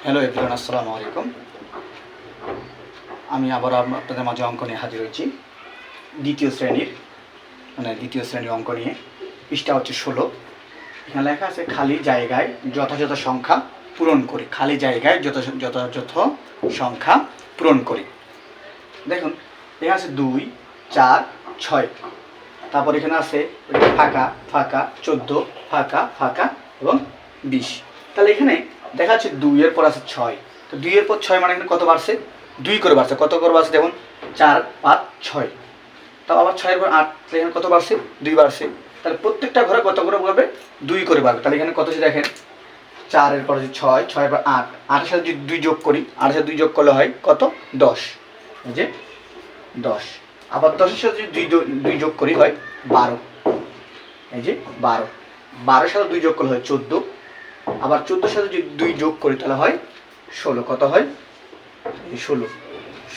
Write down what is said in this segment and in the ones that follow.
Hello everyone, আসসালামু আলাইকুম। আমি আবার আপনাদের মাঝে অঙ্ক নিয়ে হাজির হয়েছি। দ্বিতীয় শ্রেণীর অঙ্ক নিয়ে। পৃষ্ঠা হচ্ছে 16। এখানে লেখা আছে খালি জায়গায় যথাযথ সংখ্যা পূরণ করি। খালি জায়গায় যথাযথ সংখ্যা পূরণ করি। দেখুন, এখানে আছে 2, 4, 6। তারপর এখানে আছে ফাঁকা ফাঁকা, 14 ফাঁকা ফাঁকা এবং 20। তাহলে এখানে দেখা যাচ্ছে 2 এর পর আছে 6। তো 2 এর পর 6 মানে এখানে কত বাড়ছে? 2 করে বাড়ছে। কত করে বাড়ছে? যেমন 4, 5, 6। তাও আবার 6 এর পর 8, তাহলে এখানে কত বাড়ছে? 2 বাড়ছে। তাহলে প্রত্যেকটা ঘরে কত করে বাড়বে? 2 করে বাড়বে। তাহলে এখানে কত হচ্ছে দেখেন, 4 এর পর হচ্ছে 6, 6 এর পর 8, 8 এর সাথে যদি 2 যোগ করি, 8 এর সাথে 2 যোগ করলে হয় কত? 10। এই যে 10। আবার 10 এর সাথে যদি 2 যোগ করি হয় 12। এই যে 12। 12 এর সাথে 2 যোগ করলে হয় 14। আবার 14 এর সাথে যদি 2 যোগ করি তাহলে হয় 16। কত হয়? 16।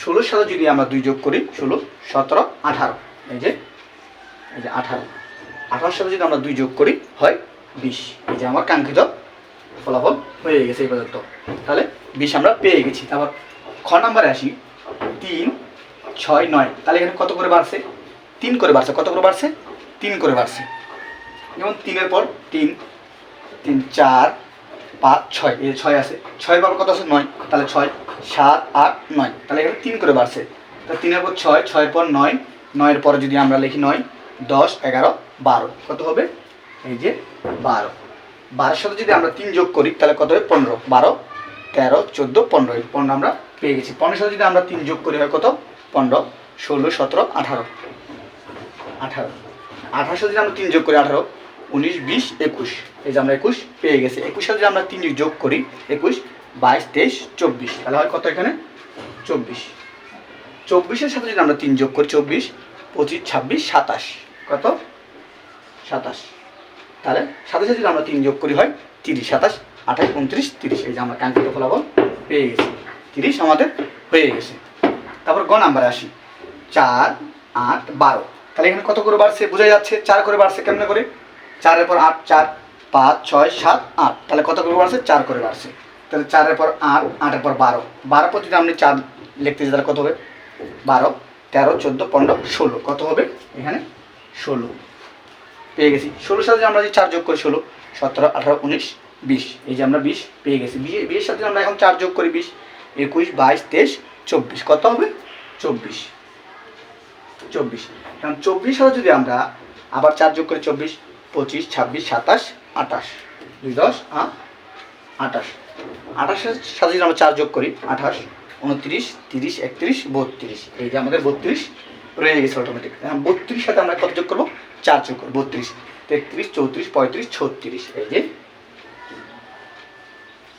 16 এর সাথে যদি আমরা 2 যোগ করি 16, 17, 18। এই যে 18। 18 এর সাথে যদি আমরা 2 যোগ করি হয় 20। এই যে আমার কাঙ্ক্ষিত ফলাফল হয়ে গেছে এই পর্যন্ত। তাহলে 20 আমরা পেয়ে গেছি। তারপর খ নাম্বারে আসি। 3, 6, 9। তাহলে এখানে কত করে বাড়ছে? 3 করে বাড়ছে। কত করে বাড়ছে? 3 করে বাড়ছে। যেমন 3 এর পর 3, 3, 4, 5, 6। এই 6 আছে। 6 এর পর কত আছে? 9। তাহলে 6, 7, 8, 9। তাহলে এখানে 3 করে বাড়ছে। তাহলে 3 এর পর 6, 6 এর পর 9, 9 এর পরে যদি আমরা লিখি 9, 10, 11, 12। কত হবে? এই যে 12। 12 এর সাথে যদি আমরা 3 যোগ করি তাহলে কত হবে? 15। 12, 13, 14, 15। এই 15 আমরা পেয়ে গেছি। 15 এর সাথে যদি আমরা 3 যোগ করি হয় কত? 15, 16, 17, 18। 18 18 সাথে যদি আমরা 3 যোগ করি 18, 19, 20, 21। এই যে আমরা 21 পেয়ে গেছি। 21 সাথে যদি আমরা 3 যোগ করি 21, 22, 23, 24। তাহলে হয় কত এখানে? 24। 24 এর সাথে যদি আমরা 3 যোগ করি 24, 25, 26, 27। কত? 27। তাহলে সাথে সাথে যদি আমরা 3 যোগ করি হয় 30, 27, 28, 29, 30। এই যে আমরা কাঙ্ক্ষিত ফলাফল পেয়ে গেছি। 30 আমাদের হয়ে গেছে। তারপর গ নাম্বারে আসি। 4, 8, 12। তাহলে এখানে কত করে বাড়ছে? বোঝা যাচ্ছে 4 করে বাড়ছে। কেমনে করে? 4 এর পর 8, 4, 5, 6, 7, 8। তাহলে কত করে বাড়ছে? 4 করে বাড়ছে। তাহলে 4 এর পর 8, 8 এর পর 12। 12 পর যদি আমরা 4 লিখতেছি তাহলে কত হবে? 12, 13, 14, 15, 16। কত হবে এখানে? 16 পেয়ে গেছি। 16 সাথে আমরা যদি 4 যোগ করি 16, 17, 18, 19, 20। এই যে আমরা 20 পেয়ে গেছি। 20 এর সাথে আমরা এখন 4 যোগ করি 20, 21, 22, 23, 24। কত হবে? 24। 24। কারণ 24 সাথে যদি আমরা আবার 4 যোগ করি 24, 25, 26, 27, 28। 2, 10, 28। 28 এর সাথে যদি আমরা 4 যোগ করি 28, 29, 30, 31, 32। এই যে আমাদের 32 রয়ে গেছে অটোমেটিক। এখন 32 সাথে আমরা কত যোগ করবো? 4 যোগ করবো। 32, 33, 34, 35, 36। এই যে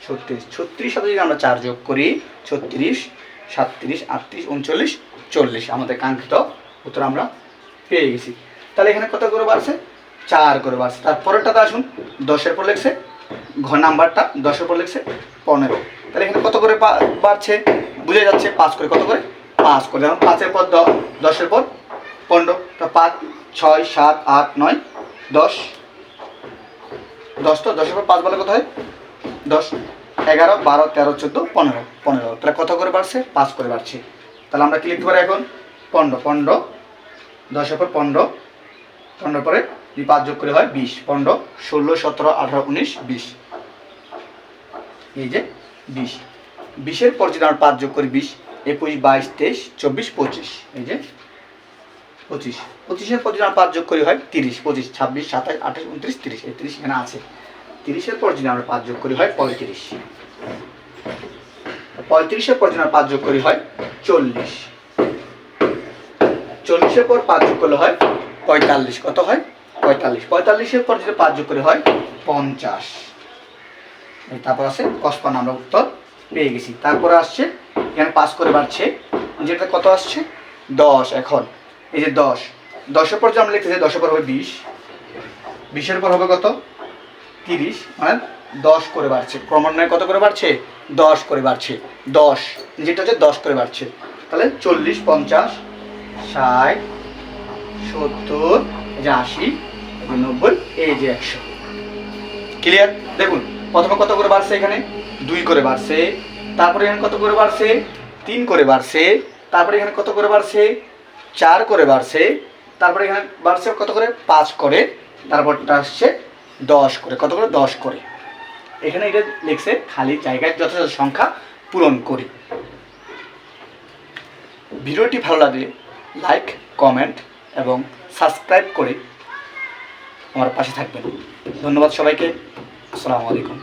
36। 36 সাথে যদি আমরা 4 যোগ করি 36, 37, 38, 39, 40। আমাদের কাঙ্ক্ষিত উত্তর আমরা পেয়ে গেছি। তাহলে এখানে কত করে বাড়ছে? 4 করে বাড়ছে। তারপরেরটাতে আসুন। 10 এর পর লিখছে ঘ নাম্বারটা, 10 এর পর লিখছে 15। তাহলে এখানে কত করে বাড়ছে? বুঝে যাচ্ছে 5 করে। কত করে? 5 করে। যেমন 5 এর পর 10 এর পর 15। তো 5, 6, 7, 8, 9, 10। 10 তো 10 এর পর 5 বলে কত হয়? 10, 11, 12, 13, 14, 15। 15। তাহলে কত করে বাড়ছে? 5 করে বাড়ছে। তাহলে আমরা কি লিখতে পারি এখন? 15। 15, 10 এর পর 15, 15 পরে যদি 5 যোগ করে হয় 20। 15, 16, 17, 18, 19, 20। এই যে 20। 20 এর পর যদি আমরা 5 যোগ করি 20, 21, 22, 23, 24, 25। এই যে 25। 25 এর পর যদি আমরা 5 যোগ করি হয় 30, 25, 26, 27, 28, 29, 30। এই 30 এখানে আছে। 30 এর পর যদি আমরা 5 যোগ করি হয় 35। 35 এর পর যদি আমরা 5 যোগ করি হয় 40। 40 এর পর 5 যোগ করলে হয় 45। কত হয়? 45। 45 এর পর যদি 5 যোগ করে হয় 50। তারপর আছে 55। আমরা উত্তর পেয়ে গেছি। তারপরে আসছে এখানে 5 করে বাড়ছে, যেটা কত আসছে? 10। এখন এই যে 10, 10 এর পর যে আমরা লিখতেছি 10 এর পর হবে 20, 20 এর পর হবে কত? 30। মানে 10 করে বাড়ছে। ক্রমান্বয়ে কত করে বাড়ছে? 10 করে বাড়ছে। 10 যেটা হচ্ছে 10 করে বাড়ছে। তাহলে 40, 50, 60, 70, এই যে 80, এই যে 90, এই যে 100। ক্লিয়ার? দেখুন প্রথমে কত করে বাড়ছে, এখানে 2 করে বাড়ছে, তারপরে এখানে কত করে বাড়ছে, 3 করে বাড়ছে, তারপরে এখানে কত করে বাড়ছে, 4 করে বাড়ছে, তারপরে এখানে বাড়ছে কত করে, 5 করে, তারপরটা আসছে 10 করে, কত করে, 10 করে। এখানে এটা লিখছে খালি জায়গায় যথাযথ সংখ্যা পূরণ করি। ভিডিওটি ভালো লাগলে লাইক, কমেন্ট এবং সাবস্ক্রাইব করে আমার পাশে থাকবেন। ধন্যবাদ সবাইকে। আসসালামু আলাইকুম।